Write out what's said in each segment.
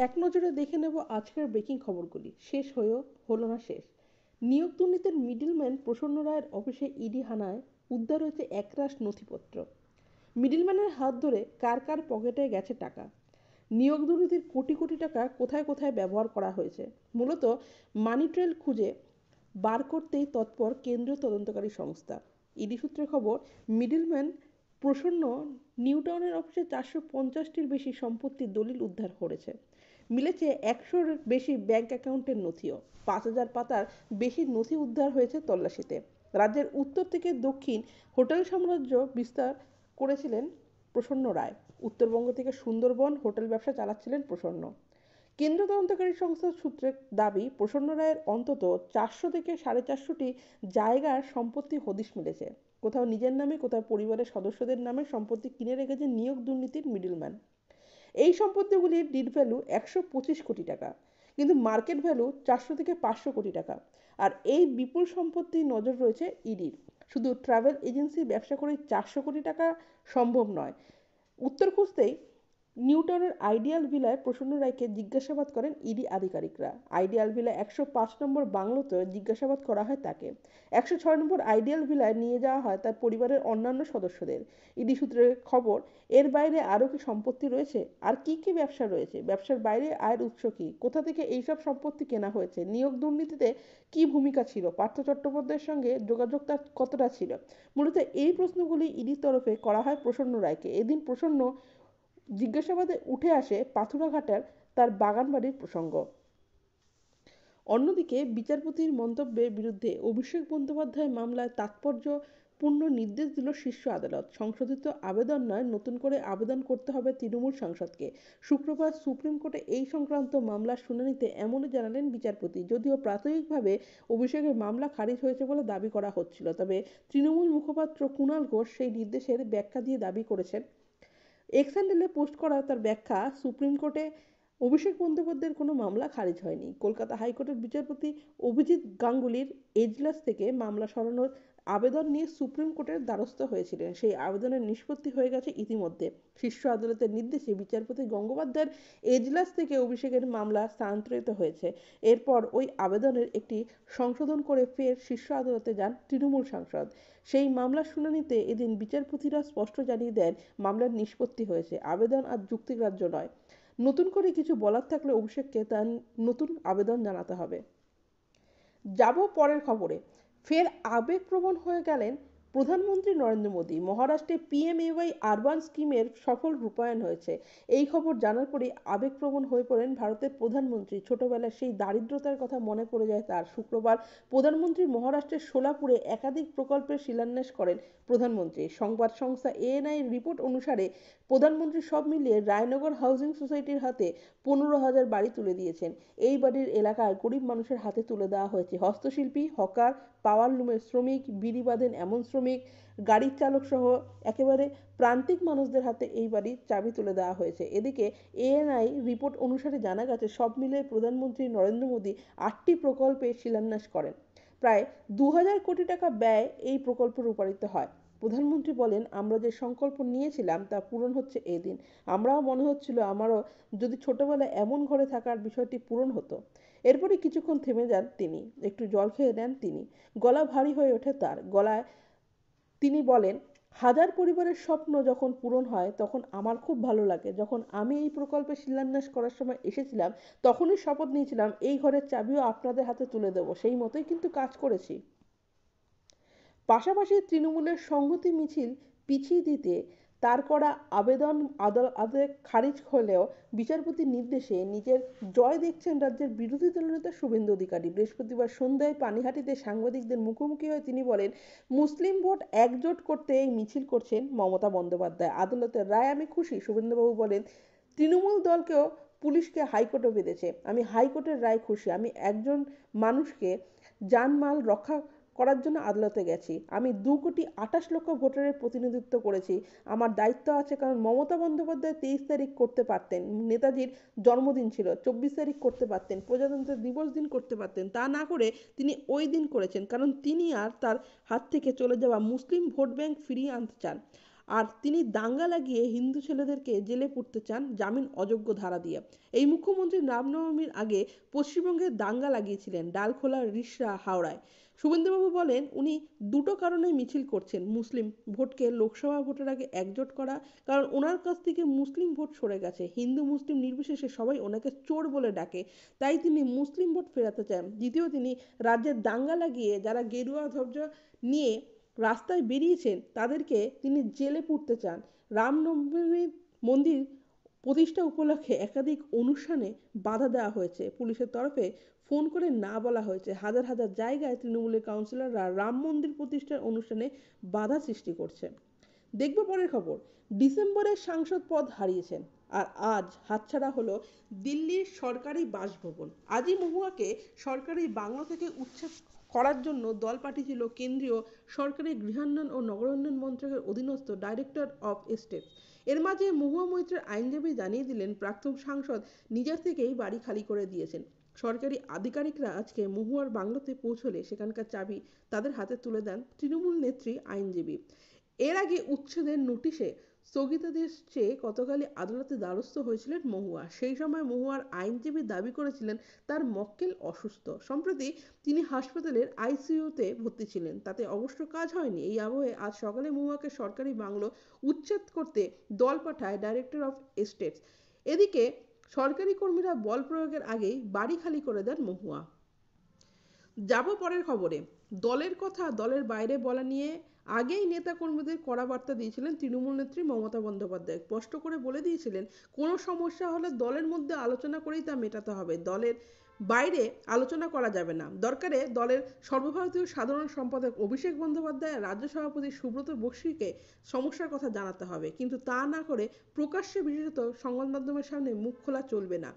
এক নজরে দেখে নেব আজকের ব্রেকিং খবরগুলি। শেষ হয়েও হলো না শেষ। নিয়োগ দুর্নীতির মিডলম্যান প্রসন্ন রায়ের অফিসে ইডি হানায় উদ্ধার হয়েছে একরাশ নথিপত্র। মিডলম্যানের হাত ধরে কার কার পকেটে গেছে টাকা, নিয়োগ দুর্নীতির কোটি কোটি টাকা কোথায় কোথায় ব্যবহার করা হয়েছে, মূলত মানি ট্রেল খুঁজে বার করতেই তৎপর কেন্দ্রীয় তদন্তকারী সংস্থা। ইডি সূত্রে খবর, মিডলম্যান প্রসন্ন নিউটাউনের অফিসে 450টির বেশি সম্পত্তির দলিল উদ্ধার করেছে। মিলেছে 100-র বেশি ব্যাংক অ্যাকাউন্টের নথিও। 5,000 পাতার বেশি নথি উদ্ধার হয়েছে তল্লাশিতে। রাজ্যের উত্তর থেকে দক্ষিণ হোটেল সাম্রাজ্য বিস্তার করেছিলেন প্রসন্ন রায়। উত্তরবঙ্গ থেকে সুন্দরবন হোটেল ব্যবসা চালাচ্ছিলেন প্রসন্ন। কেন্দ্র তদন্তকারী সংস্থার সূত্রে দাবি, প্রসন্ন রায়ের অন্তত 400 থেকে 450টি জায়গার সম্পত্তি হদিশ মিলেছে। কোথাও নিজের নামে, কোথাও পরিবারের সদস্যদের নামে সম্পত্তি কিনে রেখেছে নিয়োগ দুর্নীতির মিডলম্যান। এই সম্পত্তিগুলির ডিড ভ্যালু 125 কোটি টাকা, কিন্তু মার্কেট ভ্যালু 400 থেকে 500 কোটি টাকা। আর এই বিপুল সম্পত্তির নজর রয়েছে ইডির। শুধু ট্রাভেল এজেন্সি ব্যবসা করে 400 কোটি টাকা সম্ভব নয়। উত্তর খুঁজতেই নিউটাউনের আইডিয়াল ভিলায় প্রসন্ন রায়কে জিজ্ঞাসাবাদ করেন ইডি আধিকারিকরা। আইডিয়াল ভিলা 105 নম্বর বাংলোতে জিজ্ঞাসাবাদ করা হয় তাকে। 106 নম্বর আইডিয়াল ভিলায় নিয়ে যাওয়া হয় তার পরিবারের অন্যান্য সদস্যদের। ইডি সূত্রে খবর, এর বাইরে আরও কি সম্পত্তি রয়েছে, আর কি কি ব্যবসা রয়েছে, ব্যবসার বাইরে আয়ের উৎস কি, কোথা থেকে এইসব সম্পত্তি কেনা হয়েছে, নিয়োগ দুর্নীতিতে কি ভূমিকা ছিল, পার্থ চট্টোপাধ্যায়ের সঙ্গে যোগাযোগ তার কতটা ছিল। মূলত এই প্রশ্নগুলি ইডির তরফে করা হয় প্রসন্ন রায়কে। এদিন প্রসন্ন জিজ্ঞাসাবাদে উঠে আসে পাথুরাঘাটার তার বাগানবাড়ির প্রসঙ্গ। অন্যদিকে বিচারপতির মন্তব্যের বিরুদ্ধে অভিষেক বন্দ্যোপাধ্যায় মামলায় তাৎপর্যপূর্ণ নির্দেশ দিল শীর্ষ আদালত। সংশোধিত আবেদন নয়, নতুন করে আবেদন করতে হবে তৃণমূল সাংসদকে। শুক্রবার সুপ্রিম কোর্টে এই সংক্রান্ত মামলার শুনানিতে এমনই জানালেন বিচারপতি। যদিও প্রাথমিকভাবে অভিষেকের মামলা খারিজ হয়েছে বলে দাবি করা হচ্ছিল, তবে তৃণমূল মুখপাত্র কুণাল ঘোষ সেই নির্দেশের ব্যাখ্যা দিয়ে দাবি করেছেন, এক্স হ্যান্ডেলে পোস্ট করা তার ব্যাখ্যা, সুপ্রিম কোর্টে অভিষেক বন্দ্যোপাধ্যায়ের কোনো মামলা খারিজ হয়নি। কলকাতা হাইকোর্টের বিচারপতি অভিজিৎ গাঙ্গুলির এজলাস থেকে মামলা সরানোর আবেদন নিয়ে সুপ্রিম কোর্টের দ্বারস্থ হয়েছিলেন। সেই আবেদনের নিষ্পত্তি হয়ে গেছে ইতিমধ্যে। শীর্ষ আদালতের নির্দেশে বিচারপতি গঙ্গোপাধ্যায়ের এজলাস থেকে অভিষেকের মামলা স্থানান্তরিত হয়েছে। এরপর ওই আবেদনের একটি সংশোধন করে ফের শীর্ষ আদালতে যান তৃণমূল সাংসদ। সেই মামলার শুনানিতে এদিন বিচারপতিরা স্পষ্ট জানিয়ে দেন, মামলার নিষ্পত্তি হয়েছে, আবেদন আর যুক্তিগ্রাহ্য নয়। নতুন করে কিছু বলার থাকলে অভিষেককে তার নতুন আবেদন জানাতে হবে। যাব পরের খবরে। ফের আবেগপ্রবণ হয়ে গেলেন প্রধানমন্ত্রী নরেন্দ্র মোদী। মহারাষ্ট্রে পিএমএওয়াই আরবান স্কিমের সফল রূপায়ণ হয়েছে। এই খবর জানার পরেই আবেগপ্রবণ হয়ে পড়েন ভারতের প্রধানমন্ত্রী। ছোটবেলার সেই দারিদ্রতার কথা মনে পড়ে যায় তার। শুক্রবার প্রধানমন্ত্রী মহারাষ্ট্রের সোলাপুরে একাধিক প্রকল্পের শিলান্যাস করেন প্রধানমন্ত্রী। সংবাদ সংস্থা এএনআই রিপোর্ট অনুসারে প্রধানমন্ত্রী সব মিলিয়ে রায়নগর হাউজিং সোসাইটির হাতে 15,000 বাড়ি তুলে দিয়েছেন। এই বাড়ির এলাকায় গরিব মানুষের হাতে তুলে দেওয়া হয়েছে হস্তশিল্পী, হকার, পাওয়ার লুমের শ্রমিক, বিড়ি বাঁধেন এমন শ্রমিক, গাড়ির চালক সহ একেবারে প্রান্তিক মানুষদের হাতে এই বাড়ির চাবি তুলে দেওয়া হয়েছে। এদিকে এএনআই রিপোর্ট অনুসারে জানা গেছে, সব মিলিয়ে প্রধানমন্ত্রী নরেন্দ্র মোদী 8টি প্রকল্পে শিলান্যাস করেন। প্রায় 2,000 কোটি টাকা ব্যয় এই প্রকল্প রূপায়িত হয়। প্রধানমন্ত্রী বলেন, আমরা যে সংকল্প নিয়েছিলাম তা পূরণ হচ্ছে এই দিন। আমরাও মনে হচ্ছিল আমারও যদি ছোটবেলায় এমন ঘরে থাকার বিষয়টি পূরণ হতো। এরপরই কিছুক্ষণ থেমে যান তিনি, একটু জল খেয়ে নেন তিনি। গলা ভারী হয়ে ওঠে তার। গলায় তিনি বলেন, হাজার পরিবারের স্বপ্ন যখন পূরণ হয় তখন আমার খুব ভালো লাগে। যখন আমি এই প্রকল্পে শিলান্যাস করার সময় এসেছিলাম তখনই শপথ নিয়েছিলাম এই ঘরের চাবিও আপনাদের হাতে তুলে দেবো। সেই মতোই কিন্তু কাজ করেছি। পাশাপাশি তৃণমূলের সংহতি মিছিল পিছিয়ে দিতে তার করা আবেদন আদালতে খারিজ হলেও বিচারপতির নির্দেশে নিজের জয় দেখছেন রাজ্যের বিরোধী দলনেতা শুভেন্দু অধিকারী। বৃহস্পতিবার সন্ধ্যায় পানিহাটিতে সাংবাদিকদের মুখোমুখি হয়ে তিনি বলেন, মুসলিম ভোট একজোট করতে এই মিছিল করছেন মমতা বন্দ্যোপাধ্যায়। আদালতের রায় আমি খুশি। শুভেন্দুবাবু বলেন, তৃণমূল দলকেও পুলিশকে হাইকোর্টে বেঁধেছে। আমি হাইকোর্টের রায় খুশি। আমি একজন মানুষকে জানমাল রক্ষা করার জন্য আদালতে গেছি। আমি 2,28,00,000 ভোটারের প্রতিনিধিত্ব করেছি। আমার দায়িত্ব আছে, কারণ মমতা বন্দ্যোপাধ্যায় 23 তারিখ করতে পারতেন, নেতাজির জন্মদিন ছিল, 24 তারিখ করতে পারতেন, প্রজাতন্ত্র দিবস দিন করতে পারতেন। তা না করে তিনি ওই দিন করেছেন, কারণ তিনি আর তার হাত থেকে চলে যাওয়া মুসলিম ভোট ব্যাংক ফিরিয়ে আনতে চান। আর তিনি দাঙ্গা লাগিয়ে হিন্দু ছেলেদেরকে জেলে পুরতে চান জামিন অযোগ্য ধারা দিয়ে। এই মুখ্যমন্ত্রী রামনবমীর আগে পশ্চিমবঙ্গে দাঙ্গা লাগিয়েছিলেন ডালখোলা, রিষড়া, হাওড়ায়। শুভেন্দুবাবু বলেন উনি দুটো কারণে মিছিল করছেন। মুসলিম ভোটকে লোকসভা ভোটের আগে একজোট করা, কারণ ওনার কাছ থেকে মুসলিম ভোট সরে গেছে, হিন্দু মুসলিম নির্বিশেষে সবাই ওনাকে চোর বলে ডাকে, তাই তিনি মুসলিম ভোট ফেরাতে চান। দ্বিতীয়, তিনি রাজ্যের দাঙ্গা লাগিয়ে যারা গেরুয়া ধ্বজ নিয়ে রাস্তায় বেরিয়েছেন তাদেরকে তিনি জেলে পুরতে চান। রামনবমী মন্দির প্রতিষ্ঠা উপলক্ষে একাধিক অনুষ্ঠানে বাধা দেওয়া হয়েছে, পুলিশের তরফে ফোন করে না বলা হয়েছে। হাজার হাজার জায়গায় তৃণমূলের কাউন্সিলররা রাম মন্দির প্রতিষ্ঠার অনুষ্ঠানে বাধা সৃষ্টি করছে। দেখব পরের খবর। ডিসেম্বরে সাংসদ পদ হারিয়েছেন, আর আজ হাতছাড়া হলো দিল্লির সরকারি বাসভবন। আজই মহুয়াকে সরকারি বাংলো থেকে উচ্ছেদ করার জন্য দল পাঠিয়েছিল কেন্দ্রীয় সরকারি গৃহায়ণ ও নগরোন্নয়ন মন্ত্রকের অধীনস্থ ডাইরেক্টর অফ এস্টেট। এর মাঝে মহুয়া মৈত্রের আইনজীবী জানিয়ে দিলেন প্রাক্তন সাংসদ নিজের থেকেই বাড়ি খালি করে দিয়েছেন। সরকারি আধিকারিকরা আজকে মহুয়ার বাংলোতে পৌঁছলে সেখানকার চাবি তাদের হাতে তুলে দেন তৃণমূল নেত্রী আইনজীবী। এর আগে উচ্ছেদের নোটিশে স্থগিতাদেশ চেয়ে গতকালই আদালতে দ্বারস্থ হয়েছিলেন মহুয়া। সেই সময় মহুয়ার আইনজীবী দাবি করেছিলেন তার মক্কেল অসুস্থ। সম্প্রতি তিনি হাসপাতালের আইসিইউতে ভর্তি ছিলেন, তাতে অবশ্য কাজ হয়নি। এই আবহে আজ সকালে মহুয়াকে সরকারি বাংলো উচ্ছেদ করতে দল পাঠায় ডাইরেক্টর অফ এস্টেটস। এদিকে সরকারি কর্মীরা বল প্রয়োগের আগেই বাড়ি খালি করে দেন মহুয়া। যাব পরের খবরে। দলের কথা দলের বাইরে বলা নিয়ে আগেই নেতা কর্মীদের কড়া বার্তা দিয়েছিলেন তৃণমূল নেত্রী মমতা বন্দ্যোপাধ্যায়। স্পষ্ট করে বলে দিয়েছিলেন কোনো সমস্যা হলে দলের মধ্যে আলোচনা করেই তা মেটাতে হবে, দলের বাইরে আলোচনা করা যাবে না। দরকারে দলের সর্বভারতীয় সাধারণ সম্পাদক অভিষেক বন্দ্যোপাধ্যায়, রাজ্য সভাপতি সুব্রত বক্সিকে সমস্যার কথা জানাতে হবে, কিন্তু তা না করে প্রকাশ্যে বিশেষত সংবাদ মাধ্যমের সামনে মুখ খোলা চলবে না।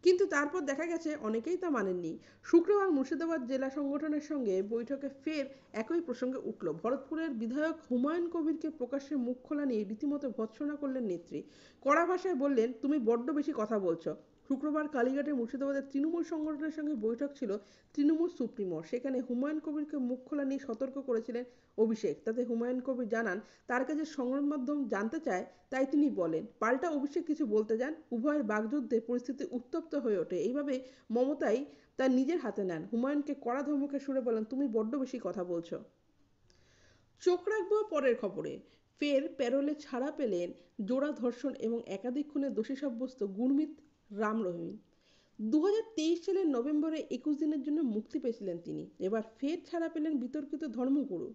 কিন্তু তারপর দেখা গেছে অনেকেই তা মানেননি। শুক্রবার মুর্শিদাবাদ জেলা সংগঠনের সঙ্গে বৈঠকে ফের একই প্রসঙ্গে উঠল। ভরতপুরের বিধায়ক হুমায়ুন কবিরকে প্রকাশ্যে মুখ খোলা নিয়ে রীতিমতো ভৎসনা করলেন নেত্রী। কড়া ভাষায় বললেন তুমি বড্ড বেশি কথা বলছো। শুক্রবার কালীঘাটে মুর্শিদাবাদের তৃণমূল সংগঠনের সঙ্গে বৈঠক ছিল তৃণমূল সুপ্রিমোর। সেখানে হুমায়ুন কবিরকে মুখ খোলা নিয়ে সতর্ক করেছিলেন অভিষেক। তাতে হুমায়ুন কবির জানান তার কাছে সংবাদ মাধ্যম জানতে চায়, তাই তিনি বলেন। পাল্টা অভিষেক কিছু বলতে যান, উভয়ের বাগযুদ্ধে পরিস্থিতি উত্তপ্ত হয়ে ওঠে। এইভাবে মমতাই তা নিজের হাতে নেন। হুমায়ুনকে কড়া ধমকের সুরে বলেন তুমি বড্ড বেশি কথা বলছো। চোখ রাখবো পরের খবরে। ফের প্যারোলে ছাড়া পেলেন জোড়া ধর্ষণ এবং একাধিক খুনে দোষী সাব্যস্ত গুরমিত রাম রহিম। 2023 সালের নভেম্বরে 21 দিনের জন্য মুক্তি পেয়েছিলেন তিনি। এবার ফের ছাড়া পেলেন বিতর্কিত ধর্মগুরু।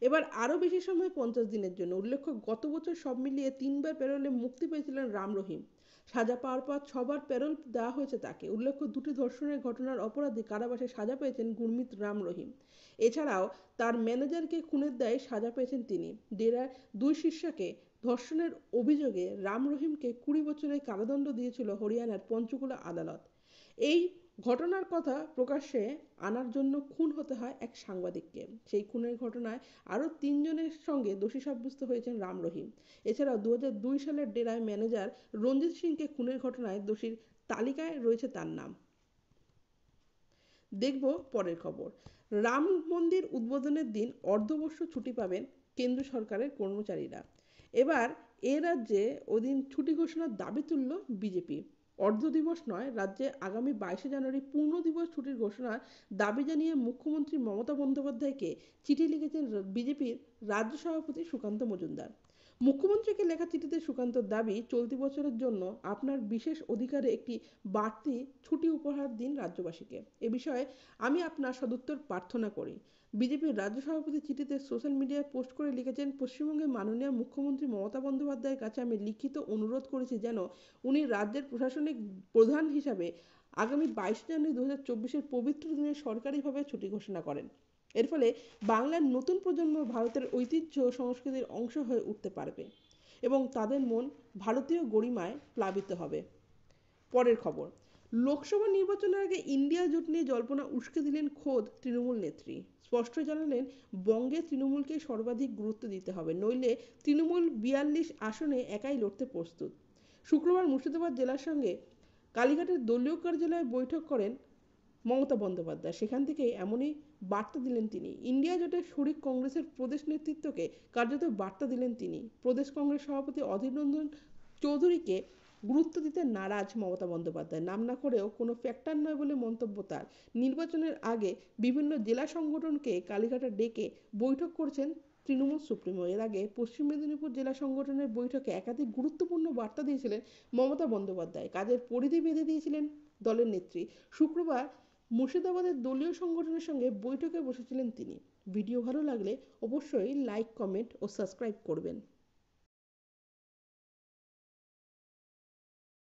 এবার আরও বেশি সময় 50 দিনের জন্য। উল্লেখ্য গত বছর সব মিলিয়ে 3বার প্যারোলে মুক্তি পেয়েছিলেন রাম রহিম। সাজা পাওয়ার পর 6বার প্যারোল দেওয়া হয়েছে তাকে। উল্লেখ্য দুটি ধর্ষণের ঘটনার অপরাধে কারাবাসে সাজা পেয়েছেন গুরমিত রাম রহিম। এছাড়াও তার ম্যানেজারকে খুনের দায়ে সাজা পেয়েছেন তিনি। ডেরার 2 শিষ্যাকে ধর্ষণের অভিযোগে রাম রহিমকে 20 বছরের কারাদণ্ড দিয়েছিল হরিয়ানার পঞ্চকুলা আদালত। এই ঘটনার কথা প্রকাশ্যে আনার জন্য খুন হতে হয় এক সাংবাদিককে। সেই খুনের ঘটনায় আরও 3 জনের সঙ্গে দোষী সাব্যস্ত হয়েছেন রাম রহিম। এছাড়াও 2002 সালের ডেরায় ম্যানেজার রঞ্জিত সিংকে খুনের ঘটনায় দোষীর তালিকায় রয়েছে তার নাম। দেখব পরের খবর। রাম মন্দির উদ্বোধনের দিন অর্ধবর্ষ ছুটি পাবেন কেন্দ্র সরকারের কর্মচারীরা। এবার এ রাজ্যে ওদিন ছুটি ঘোষণার দাবি তুলল বিজেপি। অর্ধ দিবস নয়, রাজ্যে আগামী 22শে জানুয়ারি পূর্ণ দিবস ছুটির ঘোষণার দাবি জানিয়ে মুখ্যমন্ত্রী মমতা বন্দ্যোপাধ্যায়কে চিঠি লিখেছেন বিজেপির রাজ্য সভাপতি সুকান্ত মজুমদার। মুখ্যমন্ত্রীকে লেখা চিঠিতে সুকান্তর দাবি চলতি বছরের জন্য আপনার বিশেষ অধিকারে একটি বাড়তি ছুটি উপহার দিন রাজ্যবাসীকে। এ বিষয়ে আমি আপনার সদুত্তর প্রার্থনা করি। বিজেপির রাজ্য সভাপতি চিঠিতে সোশ্যাল মিডিয়ায় পোস্ট করে লিখেছেন পশ্চিমবঙ্গের মাননীয় মুখ্যমন্ত্রী মমতা বন্দ্যোপাধ্যায়ের কাছে আমি লিখিত অনুরোধ করেছি যেন উনি রাজ্যের প্রশাসনিক প্রধান হিসাবে আগামী 22 জানুয়ারি 2024 পবিত্র দিনে সরকারিভাবে ছুটি ঘোষণা করেন। এর ফলে বাংলার নতুন প্রজন্ম ভারতের ঐতিহ্য ও সংস্কৃতির অংশ হয়ে উঠতে পারবে এবং তাদের মন ভারতীয় গরিমায় প্লাবিত হবে। পরের খবর। লোকসভা নির্বাচনের আগে ইন্ডিয়া জোট নিয়ে জল্পনা উস্কে দিলেন খোদ তৃণমূল নেত্রী। স্পষ্ট জানালেন বঙ্গে তৃণমূলকে সর্বাধিক গুরুত্ব দিতে হবে, নইলে তৃণমূল 42 আসনে একাই লড়তে প্রস্তুত। শুক্রবার মুর্শিদাবাদ জেলার সঙ্গে কালীঘাটের দলীয় কার্যালয়ে বৈঠক করেন মমতা বন্দ্যোপাধ্যায়। সেখান থেকে এমনই বার্তা দিলেন তিনি। ইন্ডিয়া জোটের শরিক কংগ্রেসের প্রদেশ নেতৃত্বকে কার্যত বার্তা দিলেন তিনি। প্রদেশ কংগ্রেস সভাপতি অধীর রঞ্জন চৌধুরীকে গুরুত্ব দিতে নারাজ মমতা বন্দ্যোপাধ্যায়। নাম না করেও কোনো ফ্যাক্টর নয় বলে মন্তব্য তার। নির্বাচনের আগে বিভিন্ন জেলা সংগঠনকে কালীঘাটে ডেকে বৈঠক করছেন তৃণমূল সুপ্রিমো। এর আগে পশ্চিম মেদিনীপুর জেলা সংগঠনের বৈঠকে একাধিক গুরুত্বপূর্ণ বার্তা দিয়েছিলেন মমতা বন্দ্যোপাধ্যায়। কাজের পরিধি বেঁধে দিয়েছিলেন দলের নেত্রী। শুক্রবার মুর্শিদাবাদের দলীয় সংগঠনের সঙ্গে বৈঠকে বসেছিলেন তিনি। ভিডিও ভালো লাগলে অবশ্যই লাইক, কমেন্ট ও সাবস্ক্রাইব করবেন।